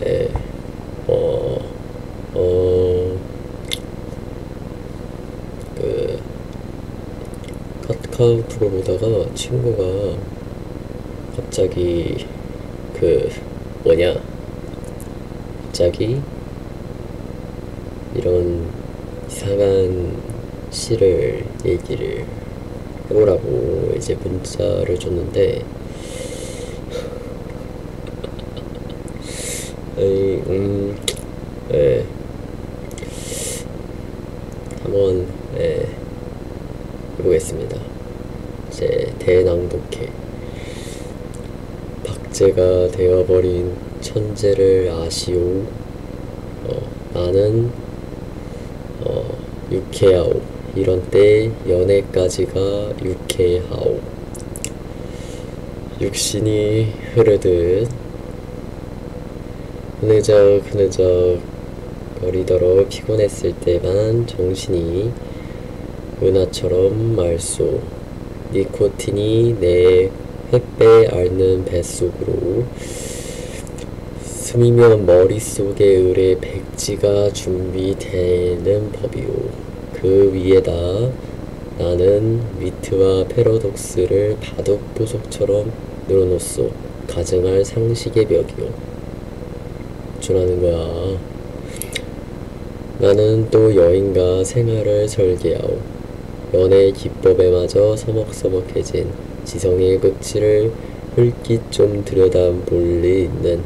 예, 어, 어, 그, 카카오톡을 보다가 친구가 갑자기, 그, 뭐냐, 갑자기 이런 이상한 시를 얘기를 해보라고 이제 문자를 줬는데, 에이, 예, 한번, 예, 해보겠습니다. 이제 대낭독회. 박제가 되어버린 천재를 아시오. 나는 유쾌하오. 이런 때 연애까지가 유쾌하오. 육신이 흐르듯 흐느적 거리더러 피곤했을 때만 정신이 은하처럼 맑소. 니코틴이 내 횃배 앓는 뱃속으로 스미면 머릿속에 을의 백지가 준비되는 법이오. 그 위에다 나는 위트와 패러독스를 바둑보석처럼 늘어놓소. 가증할 상식의 벽이오. 어쩌라는 거야. 나는 또 여인과 생활을 설계하오. 연애 기법에마저 서먹서먹해진 지성의 극치를 흘낏 좀 들여다볼 리 있는,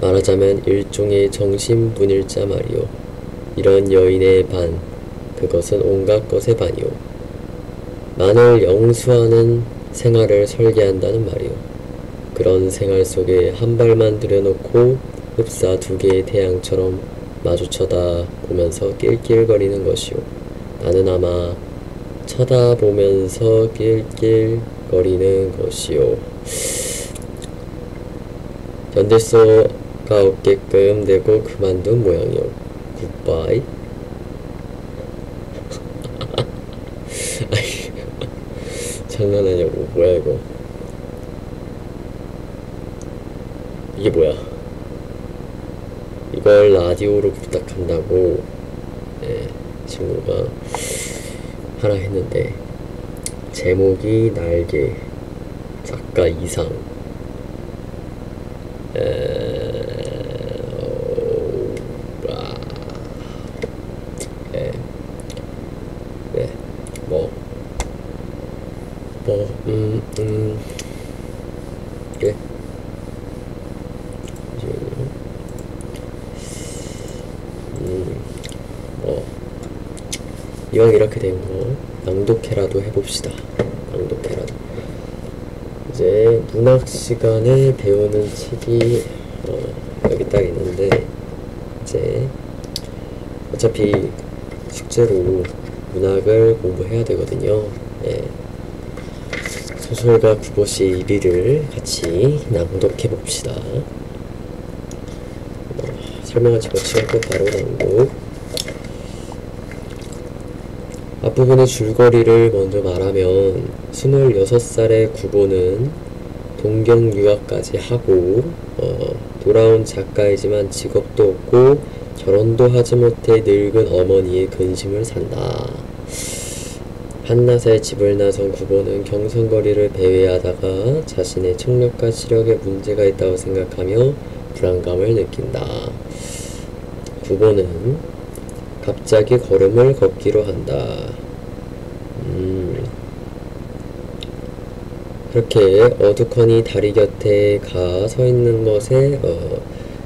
말하자면 일종의 정신분일자 말이오. 이런 여인의 반, 그것은 온갖 것의 반이오. 만을 영수하는 생활을 설계한다는 말이오. 그런 생활 속에 한 발만 들여놓고 흡사 두 개의 태양처럼 마주 쳐다보면서 낄낄거리는 것이오. 나는 아마 쳐다보면서 낄낄거리는 것이오. 견딜 수가 없게끔 내고 그만둔 모양이오. 굿바이. 장난하냐고. 뭐야 이거. 이게 뭐야. 이걸 라디오로 부탁한다고, 예, 친구가 하라 했는데, 제목이 날개, 작가 이상, 예, 네, 뭐, 예, 뭐, 이왕 이렇게 된 거 낭독회라도 해봅시다. 낭독회라도. 이제 문학 시간에 배우는 책이 여기 딱 있는데, 이제 어차피 숙제로 문학을 공부해야 되거든요. 예. 소설가 구보시 1위를 같이 낭독해 봅시다. 설명을 집어치우고 바로 낭독. 앞부분의 줄거리를 먼저 말하면 26살의 구보는 동경 유학까지 하고 돌아온 작가이지만 직업도 없고 결혼도 하지 못해 늙은 어머니의 근심을 산다. 한낮에 집을 나선 구보는 경성거리를 배회하다가 자신의 청력과 시력에 문제가 있다고 생각하며 불안감을 느낀다. 구보는 갑자기 걸음을 걷기로 한다. 그렇게 어두커니 다리 곁에 가 서 있는 것에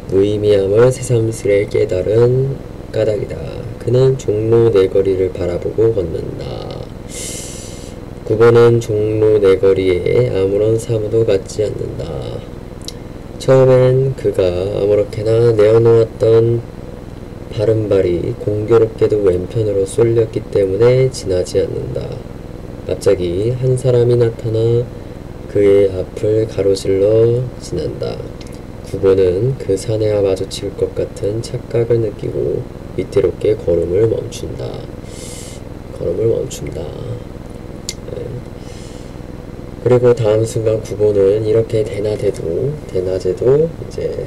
무의미함을 새삼스레 깨달은 까닭이다. 그는 종로 내거리를 바라보고 걷는다. 구보는 종로 내거리에 아무런 사무도 갖지 않는다. 처음엔 그가 아무렇게나 내어놓았던 바른발이 공교롭게도 왼편으로 쏠렸기 때문에 지나지 않는다. 갑자기 한 사람이 나타나 그의 앞을 가로질러 지난다. 구보는 그 사내와 마주칠 것 같은 착각을 느끼고 위태롭게 걸음을 멈춘다. 네. 그리고 다음 순간 구보는 이렇게 대낮에도 이제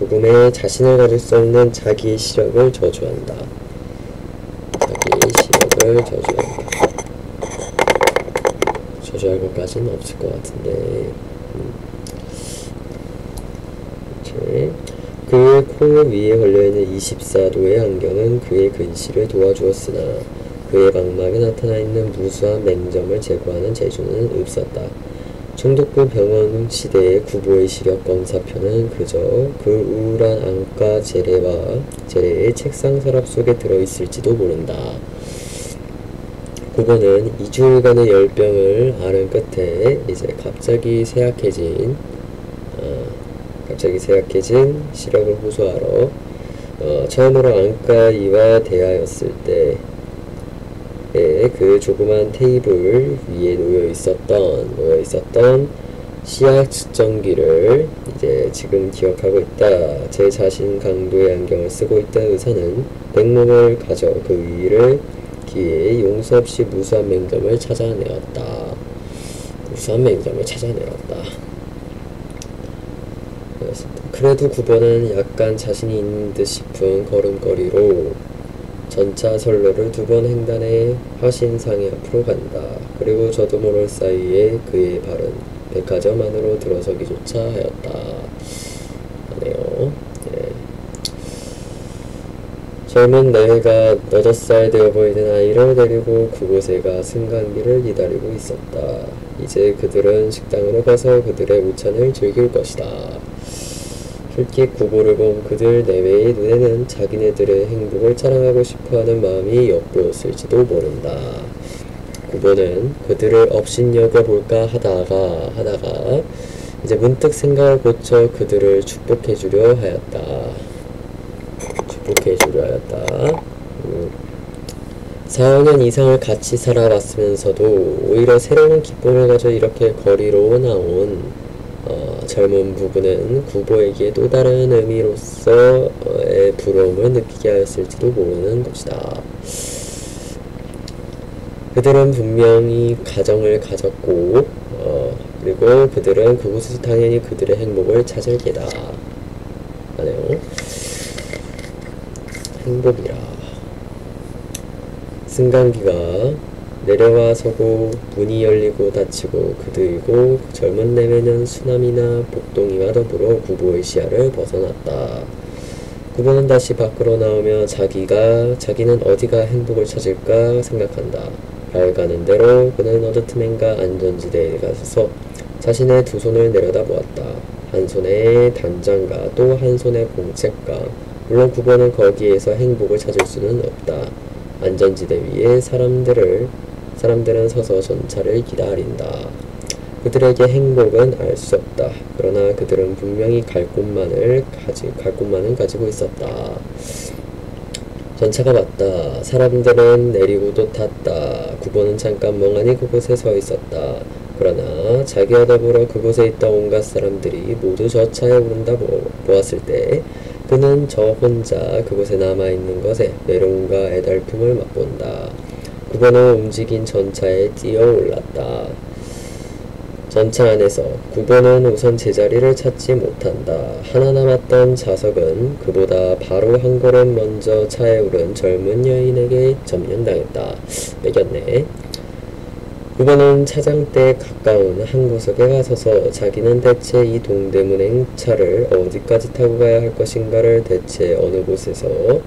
조금의 자신을 가질 수 없는 자기의 시력을 저주한다. 자기의 시력을 저주한다. 저주할 것까지는 없을 것 같은데. 그의 코 위에 걸려있는 24도의 안경은 그의 근시를 도와주었으나 그의 망막에 나타나 있는 무수한 맹점을 제거하는 재주는 없었다. 총독부 병원 시대의 구보의 시력 검사표는 그저 그 우울한 안과 제레의 책상 서랍 속에 들어있을지도 모른다. 구보는 2주일간의 열병을 앓은 끝에 이제 갑자기 세약해진 시력을 호소하러 처음으로 안과의와 대하였을 때 그 조그만 테이블 위에 놓여 있었던 시약 측정기를 이제 지금 기억하고 있다. 제 자신 강도의 안경을 쓰고 있던 의사는 백목을 가져 그 귀에 용서 없이 무수한 맹점을 찾아내었다. 그래도 구보는 약간 자신이 있는 듯 싶은 걸음걸이로 전차 선로를 2번 횡단해 화신상에 앞으로 간다. 그리고 저도 모를 사이에 그의 발은 백화점 안으로 들어서기조차 하였다. 하네요. 네. 젊은 내가 8살 되어 보이는 아이를 데리고 그곳에 가 승강기를 기다리고 있었다. 이제 그들은 식당으로 가서 그들의 오찬을 즐길 것이다. 솔깃 구보를 본 그들 내외의 눈에는 자기네들의 행복을 자랑하고 싶어하는 마음이 엿보였을지도 모른다. 구보는 그들을 업신여겨볼까 하다가 이제 문득 생각을 고쳐 그들을 축복해주려 하였다. 4~5년 이상을 같이 살아왔으면서도 오히려 새로운 기쁨을 가져 이렇게 거리로 나온 젊은 부부는 구보에게 또 다른 의미로서의 부러움을 느끼게 하였을지도 모르는 것이다. 그들은 분명히 가정을 가졌고 그리고 그들은 그곳에서 당연히 그들의 행복을 찾을 게다. 하네요. 행복이라. 승강기가 내려와 서고 문이 열리고 닫히고 그들고 젊은 내외는 수남이나 복동이와 더불어 구보의 시야를 벗어났다. 구보는 다시 밖으로 나오며 자기는 어디가 행복을 찾을까 생각한다. 발 가는 대로 그는 어느 틈엔가 안전지대에 가서서 자신의 2손을 내려다보았다. 한 손에 단장과 또 한 손에 봉책과. 물론 구보는 거기에서 행복을 찾을 수는 없다. 안전지대 위에 사람들은 서서 전차를 기다린다. 그들에게 행복은 알 수 없다. 그러나 그들은 분명히 갈 곳만은 가지고 있었다. 전차가 왔다. 사람들은 내리고도 탔다. 구보는 잠깐 멍하니 그곳에 서 있었다. 그러나 자기와 더불어 그곳에 있던 온갖 사람들이 모두 저 차에 오른다 보았을 때 그는 저 혼자 그곳에 남아있는 것에 외로움과 애달픔을 맛본다. 구보는 움직인 전차에 뛰어올랐다. 전차 안에서 구보는 우선 제자리를 찾지 못한다. 하나 남았던 좌석은 그보다 바로 한 걸음 먼저 차에 오른 젊은 여인에게 점령당했다. 매겼네. 구보는 차장대에 가까운 한 구석에 가서서 자기는 대체 이 동대문 행차를 어디까지 타고 가야 할 것인가를 대체 어느 곳에서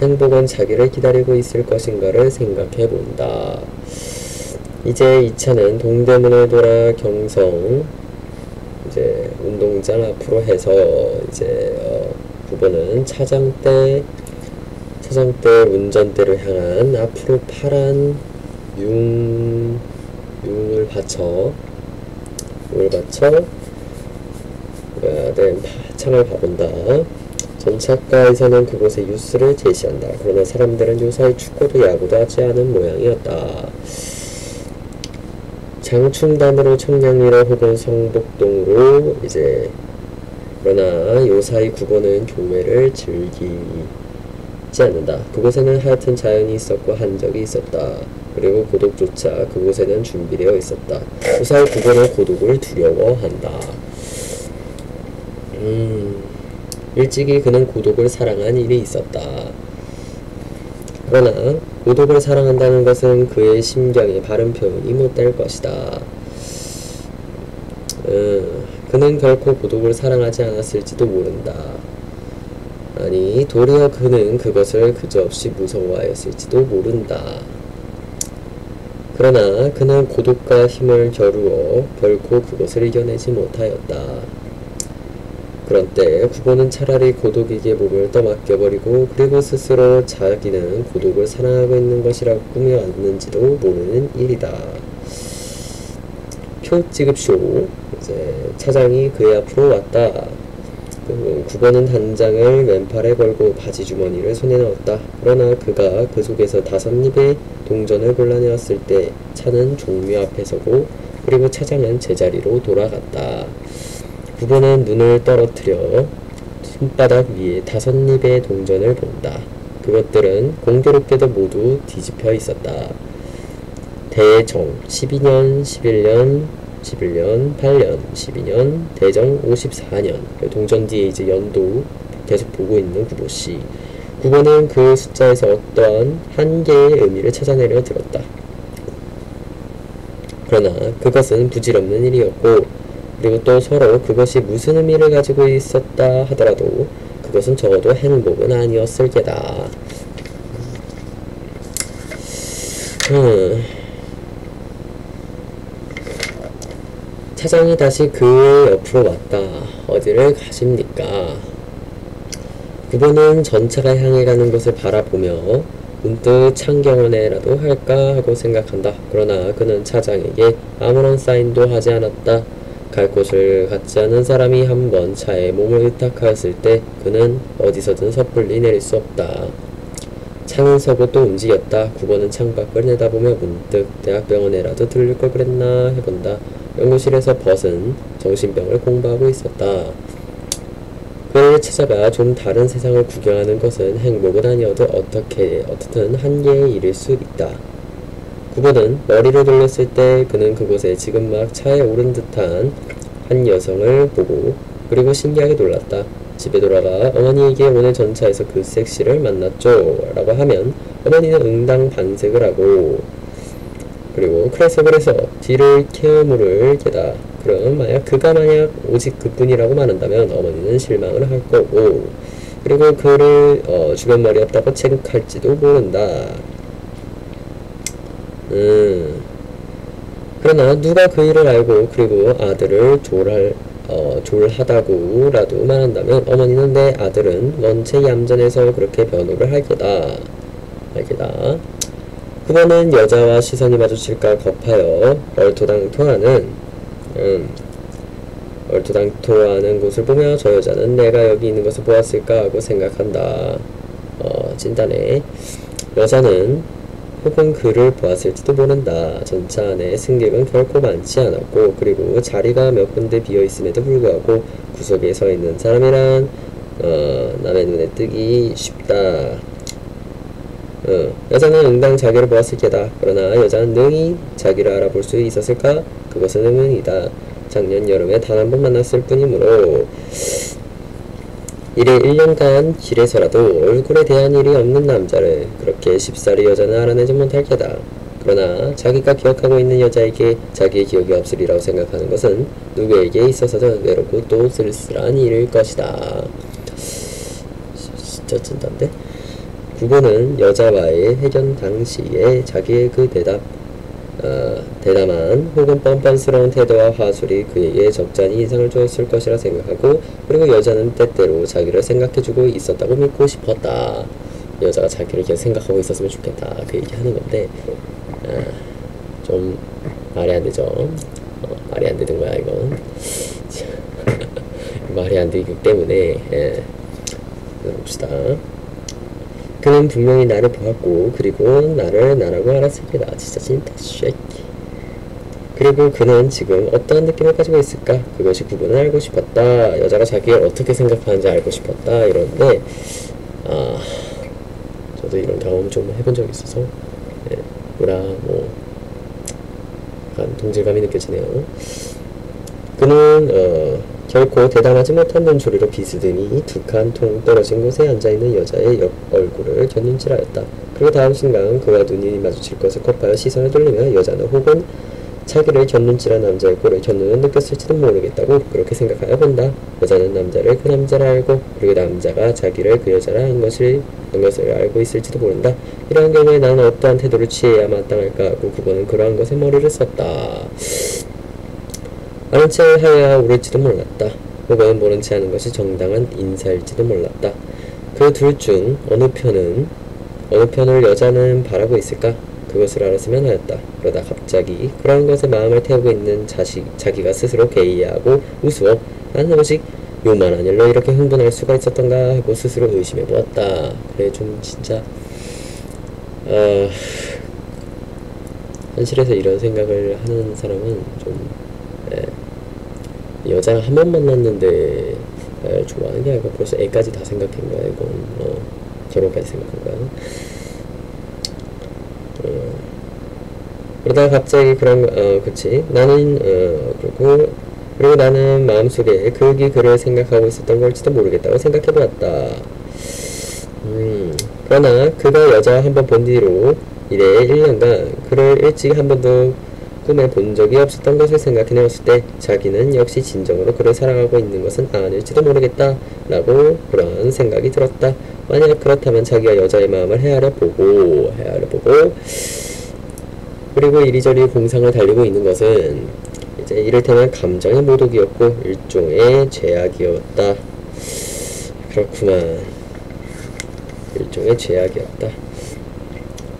행복은 자기를 기다리고 있을 것인가를 생각해 본다. 이제 이 차는 동대문을 돌아 경성 이제 운동장 앞으로 해서 이제 구보는 차장대 운전대를 향한 앞으로 파란 융을 받쳐 창을 봐본다. 전차가에서는 그곳에 뉴스를 제시한다. 그러나 사람들은 요사이 축구도 야구도 하지 않은 모양이었다. 장충단으로 청량리로 혹은 성북동으로 이제 그러나 요사이 구보는 교회를 즐기지 않는다. 그곳에는 하여튼 자연이 있었고 한적이 있었다. 그리고 고독조차 그곳에는 준비되어 있었다. 요사이 구보는 고독을 두려워한다. 일찍이 그는 고독을 사랑한 일이 있었다. 그러나 고독을 사랑한다는 것은 그의 심경의 바른 표현이 못될 것이다. 그는 결코 고독을 사랑하지 않았을지도 모른다. 아니, 도리어 그는 그것을 그저없이 무서워하였을지도 모른다. 그러나 그는 고독과 힘을 겨루어 결코 그것을 이겨내지 못하였다. 그런 때 구보는 차라리 고독에게 몸을 떠맡겨버리고 그리고 스스로 자기는 고독을 사랑하고 있는 것이라고 꾸며왔는지도 모르는 일이다. 표 찍읍쇼. 이제 차장이 그의 앞으로 왔다. 구보는 단장을 왼팔에 걸고 바지 주머니를 손에 넣었다. 그러나 그가 그 속에서 5입의 동전을 골라내었을 때 차는 종묘 앞에 서고 그리고 차장은 제자리로 돌아갔다. 구보는 눈을 떨어뜨려 손바닥 위에 5입의 동전을 본다. 그것들은 공교롭게도 모두 뒤집혀 있었다. 대정 12년, 11년, 8년, 12년, 대정 54년. 동전 뒤에 이제 연도 계속 보고 있는 구보씨. 구보는 그 숫자에서 어떠한 한 개의 의미를 찾아내려 들었다. 그러나 그것은 부질없는 일이었고 그리고 또 서로 그것이 무슨 의미를 가지고 있었다 하더라도 그것은 적어도 행복은 아니었을 게다. 차장이 다시 그 옆으로 왔다. 어디를 가십니까? 구보는 전차가 향해 가는 것을 바라보며 문득 창경원에라도 할까 하고 생각한다. 그러나 그는 차장에게 아무런 사인도 하지 않았다. 갈 곳을 갖지 않은 사람이 한번 차에 몸을 의탁하였을 때 그는 어디서든 섣불리 내릴 수 없다. 차는 서고 또 움직였다. 구보는 창밖을 내다보며 문득 대학병원에라도 들릴 걸 그랬나 해본다. 연구실에서 벗은 정신병을 공부하고 있었다. 그를 찾아가 좀 다른 세상을 구경하는 것은 행복은 아니어도 어떻든 한계에 이를 수 있다. 구보는 머리를 돌렸을 때 그는 그곳에 지금 막 차에 오른 듯한 한 여성을 보고 그리고 신기하게 놀랐다. 집에 돌아가 어머니에게 오늘 전차에서 그 섹시를 만났죠 라고 하면 어머니는 응당 반색을 하고 그리고 크레셉을 해서 뒤를 캐물을 깨다. 그럼 그가 만약 오직 그뿐이라고 말한다면 어머니는 실망을 할 거고 그리고 그를 주변 머리 없다고 체득할지도 모른다. 그러나 누가 그 일을 알고 그리고 아들을 졸하다고라도 말한다면 어머니는 내 아들은 원체 얌전해서 그렇게 변호를 할 게다. 알게다. 그거는 여자와 시선이 마주칠까 겁하여 얼토당토하는 곳을 보며 저 여자는 내가 여기 있는 것을 보았을까 하고 생각한다. 진단해. 여자는 혹은 그를 보았을지도 모른다. 전차 안에 승객은 결코 많지 않았고 그리고 자리가 몇 군데 비어있음에도 불구하고 구석에 서 있는 사람이란 남의 눈에 뜨기 쉽다. 여자는 응당 자기를 보았을 게다. 그러나 여자는 능히 자기를 알아볼 수 있었을까? 그것은 의문이다. 작년 여름에 단 한 번 만났을 뿐이므로 이래 1년간 길에서라도 얼굴에 대한 일이 없는 남자를 그렇게 쉽사리 여자는 알아내지 못할 게다. 그러나 자기가 기억하고 있는 여자에게 자기의 기억이 없으리라고 생각하는 것은 누구에게 있어서든 외롭고 또 쓸쓸한 일일 것이다. 진짜 찐단데? 구보는 여자와의 회견 당시에 자기의 그 대담한 혹은 뻔뻔스러운 태도와 화술이 그에게 적잖이 인상을 주었을 것이라 생각하고 그리고 여자는 때때로 자기를 생각해주고 있었다고 믿고 싶었다. 여자가 자기를 계속 생각하고 있었으면 좋겠다. 그 얘기 하는 건데 좀 말이 안 되죠. 말이 안 되는 거야 이건. 말이 안 되기 때문에 봅시다. 그는 분명히 나를 보았고 그리고 나를 나라고 알았을 게다. 진짜 쉐이키. 그리고 그는 지금 어떠한 느낌을 가지고 있을까? 그것이 구보는 알고 싶었다. 여자가 자기를 어떻게 생각하는지 알고 싶었다. 이러는데 저도 이런 경험 좀 해본 적이 있어서 약간 동질감이 느껴지네요. 그는 결코 대담하지 못한 눈초리로 비스듬히 두 칸 통 떨어진 곳에 앉아있는 여자의 얼굴을 겨눈질하였다. 그리고 다음 순간 그와 눈이 마주칠 것을 겁하여 시선을 돌리며 여자는 혹은 자기를 겨눈질한 남자의 꼴을 겨누는 느꼈을지도 모르겠다고 그렇게 생각하여 본다. 여자는 남자를 그 남자라 알고 그리고 남자가 자기를 그 여자라 한 것을 알고 있을지도 모른다. 이러한 경우에 나는 어떠한 태도를 취해야 마땅할까 하고 그거는 그러한 것에 머리를 썼다. 아는 채 하여야 옳을지도 몰랐다. 혹은 모른 채 하는 것이 정당한 인사일지도 몰랐다. 그 둘 중 어느 편을 여자는 바라고 있을까? 그것을 알았으면 하였다. 그러다 갑자기 그러한 것에 마음을 태우고 있는 자기가 스스로 게이하고 우스워 난 오직 요만한 일로 이렇게 흥분할 수가 있었던가 하고 스스로 의심해 보았다. 그래 좀 진짜 현실에서 이런 생각을 하는 사람은 좀 여자 한 번 만났는데 좋아하는 게 아니고 벌써 애까지 다 생각한 거야. 이건 결혼까지 생각한 거야. 그러다가 갑자기 그치. 나는 그리고 나는 마음속에 그를 생각하고 있었던 걸지도 모르겠다고 생각해보았다. 그러나 그가 여자 한 번 본 뒤로 이래 1년간 그를 일찍 한 번도 꿈에 본 적이 없었던 것을 생각해내었을 때 자기는 역시 진정으로 그를 사랑하고 있는 것은 아닐지도 모르겠다 라고 그런 생각이 들었다. 만약 그렇다면 자기가 여자의 마음을 헤아려 보고 그리고 이리저리 공상을 달리고 있는 것은 이제 이를테면 감정의 모독이었고 일종의 죄악이었다. 그렇구만. 일종의 죄악이었다.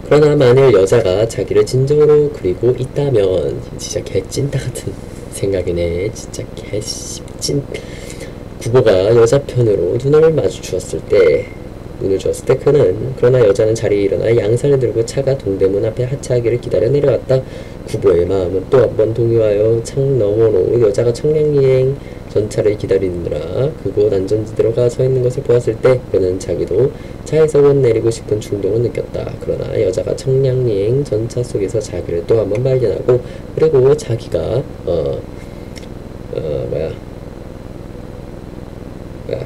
그러나 만일 여자가 자기를 진정으로 그리고 있다면 진짜 개찐따 같은 생각이네. 진짜 개씹찐. 구보가 여자 편으로 눈을 주었을 때 그는 그러나 여자는 자리에 일어나 양산을 들고 차가 동대문 앞에 하차하기를 기다려 내려왔다. 구보의 마음은 또 한 번 동요하여 창 너머로 여자가 청량리행 전차를 기다리느라 그곳 안전지 들어가 서 있는 것을 보았을 때 그는 자기도 차에서 곧 내리고 싶은 충동을 느꼈다. 그러나 여자가 청량리행 전차 속에서 자기를 또 한 번 발견하고 그리고 자기가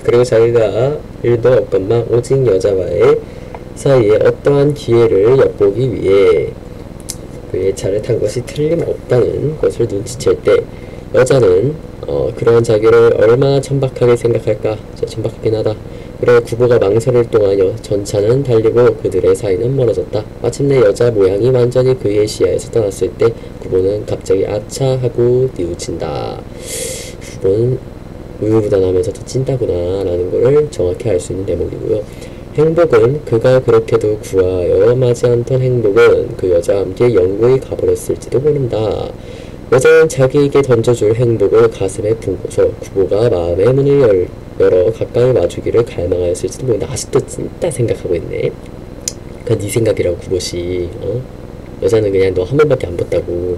그리고 자기가 일도 없건만 오직 여자와의 사이에 어떠한 기회를 엿보기 위해 그의 차를 탄 것이 틀림없다는 것을 눈치챌 때 여자는 그러한 자기를 얼마나 천박하게 생각할까. 천박하긴 하다. 그래 구보가 망설일 동안 전차는 달리고 그들의 사이는 멀어졌다. 마침내 여자 모양이 완전히 그의 시야에서 떠났을 때 구보는 갑자기 아차 하고 뉘우친다. 구보는 우유부단하면서도 찐따구나 라는 것을 정확히 알 수 있는 대목이고요. 행복은 그가 그렇게도 구하여 마지 않던 행복은 그 여자와 함께 영구히 가버렸을지도 모른다. 여자는 자기에게 던져줄 행복을 가슴에 품고서 구보가 마음의 문을 열어 가까이 와주기를 갈망하였을지도 모른다. 아직도 찐따 생각하고 있네. 그건 네 생각이라고 구보씨. 여자는 그냥 너 한 번밖에 안 봤다고.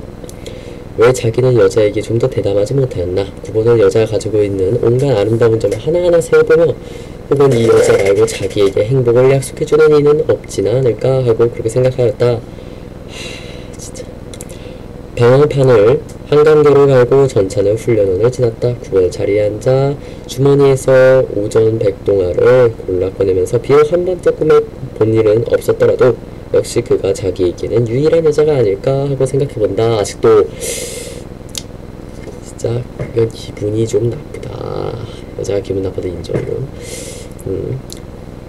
왜 자기는 여자에게 좀 더 대담하지 못하였나? 구보는 여자가 가지고 있는 온갖 아름다운 점을 하나하나 세어보며 혹은 이 여자 말고 자기에게 행복을 약속해주는 이는 없지는 않을까 하고 그렇게 생각하였다. 진짜. 방황판을 한강도로 갈고 전차는 훈련원을 지났다. 구보는 자리에 앉아 주머니에서 오전 백동화를 골라 꺼내면서 비록 한 번도 꿈에 본 일은 없었더라도 역시 그가 자기에게는 유일한 여자가 아닐까 하고 생각해본다. 아직도 진짜 이건 기분이 좀 나쁘다. 여자가 기분 나빠도 인정이고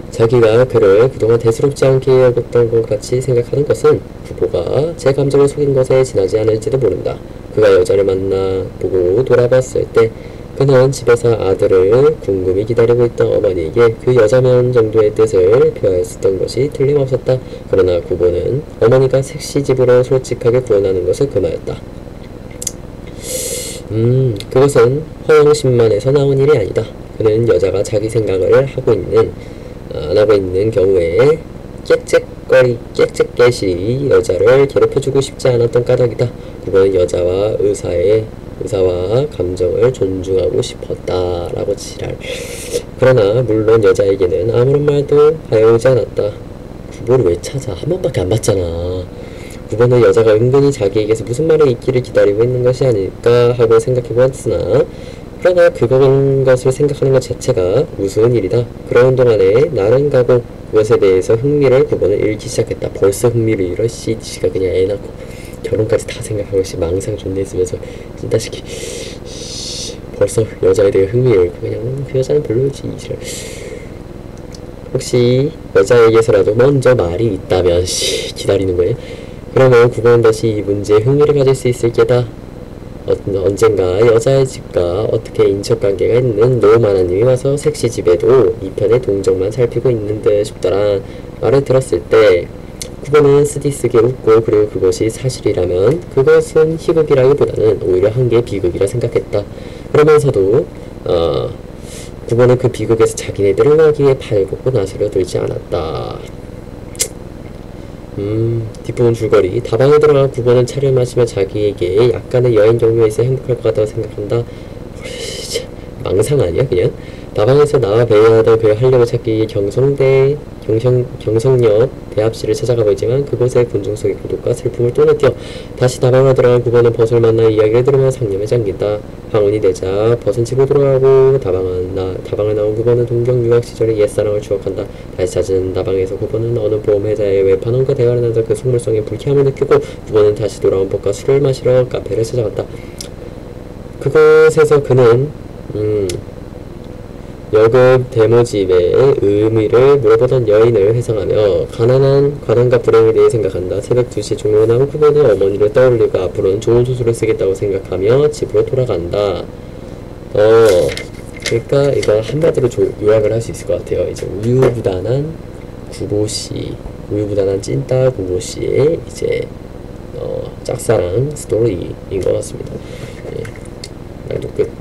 자기가 그를 그동안 대수롭지 않게 여겼던 것 같이 생각하는 것은 구보가 제 감정을 속인 것에 지나지 않을지도 모른다. 그가 여자를 만나보고 돌아봤을 때 그는 집에서 아들을 궁금히 기다리고 있던 어머니에게 그 여자면 정도의 뜻을 표하였었던 것이 틀림없었다. 그러나 구보는 어머니가 색시집으로 솔직하게 구원하는 것을 금하였다. 그것은 허영심만에서 나온 일이 아니다. 그는 여자가 자기 생각을 안 하고 있는 경우에 깨끗깨실이 여자를 괴롭혀주고 싶지 않았던 까닭이다. 구보는 여자와 의사와 감정을 존중하고 싶었다 라고 지랄. 그러나 물론 여자에게는 아무런 말도 하여오지 않았다. 구보를 왜 찾아? 한 번밖에 안 봤잖아. 구보는 여자가 은근히 자기에게서 무슨 말이 있기를 기다리고 있는 것이 아닐까 하고 생각해보았으나 그러나 그런 것을 생각하는 것 자체가 우스운 일이다. 그러는 동안에 나는 가고 그것에 대해서 흥미를 구번은 잃기 시작했다. 벌써 흥미를 잃어. 지가 그냥 애 낳고 결혼까지 다 생각하고 망상 존내 있으면서 찐따시키 벌써 여자에 대해 흥미를 잃고 그냥 그 여자는 별로지. 혹시 여자에게서라도 먼저 말이 있다면 기다리는 거예요. 그러면 그건 다시 이 문제에 흥미를 가질 수 있을 게다. 언젠가 여자의 집과 어떻게 인척관계가 있는 노마나님이 와서 색시집에도 이 편의 동정만 살피고 있는 듯 싶더라. 말을 들었을 때 그거는 쓰디쓰게 웃고 그리고 그것이 사실이라면 그것은 희극이라기보다는 오히려 한계의 비극이라 생각했다. 그러면서도 그거는 그 비극에서 자기네들을 나기에 발고 나서려 들지 않았다. 뒷부분 줄거리. 다방에 들어가 구번은 차를 마시며 자기에게 약간의 여행 경로가 있어 행복할 것 같다고 생각한다. 망상 아니야 그냥? 다방에서 나와 배회하던 그의 활력을 찾기 위해 경성역 대합실을 찾아가고 있지만 그곳의 군중 속의 고독과 슬픔을 또 느껴 다시 다방으로 들어간 구번은 벗을 만나 이야기를 들으며 상념에 잠긴다. 황혼이 되자 벗은 집으로 돌아가고 다방을 나온 구번은 동경 유학 시절의 옛사랑을 추억한다. 다시 찾은 다방에서 구번은 어느 보험회사의 외판원과 대화를 나눠 그 속물성에 불쾌함을 느끼고 구번은 다시 돌아온 법과 술을 마시러 카페를 찾아갔다. 그곳에서 그는 여급 대모집의 의미를 물어보던 여인을 회상하며 가난한 과단과 불행에 대해 생각한다. 새벽 2시에 종로에 나온 그분은 어머니를 떠올리고 앞으로는 좋은 소설을 쓰겠다고 생각하며 집으로 돌아간다. 그러니까 이거 한마디로 요약을 할 수 있을 것 같아요. 이제 우유부단한 구보씨, 우유부단한 찐따 구보씨의 이제 짝사랑 스토리인 것 같습니다. 예, 날도 끝.